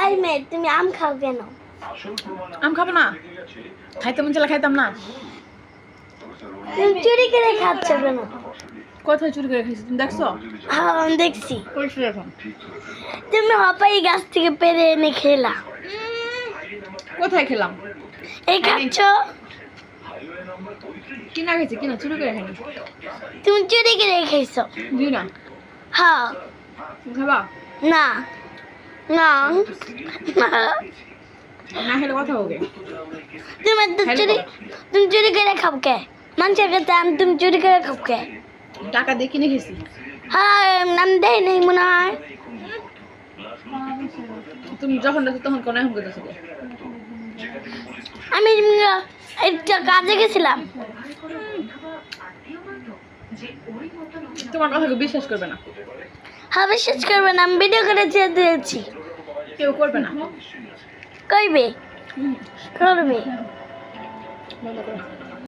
I মেয়ে তুমি আম খাও কেন? আম খাবো না, খাইতে মন চাইলে খাইতাম না। তুমি চুরি করে খাচ্ছ কেন? কোথায় চুরি করে খাইছি তুমি দেখছো? হ্যাঁ আমি দেখছি। কইছি এখন তুমি হপাই গাছ থেকে পেরে এনে খেলা। কোথায় খেলাম? এই খাচ্ছ? কিনা খাইছি, কিনা চুরি করে খাইনি। তুমি চুরি করে খাইছো? দিও না, হ্যাঁ। তুমি খাবা না না না। না খেলে কথা হবে। তুমি চুরি করে খাও কে? মানুষের কাছে আম তুমি চুরি করে খাও কে? টাকা দিয়ে কিনে খেয়েছি। হ্যাঁ নাম দেয় নেই মনে হয়। তুমি যখন দেখো তখন কোনো এখন করতেছো। আমি একটা কাজে গেছিলাম। তোমার কথা কেউ বিশ্বাস করবে না। হ্যাঁ বিশ্বাস করবে না, আমি ভিডিও করে ছেড়ে দিয়েছি। কেউ করবে না। করবে করবে। বন্ধ করো।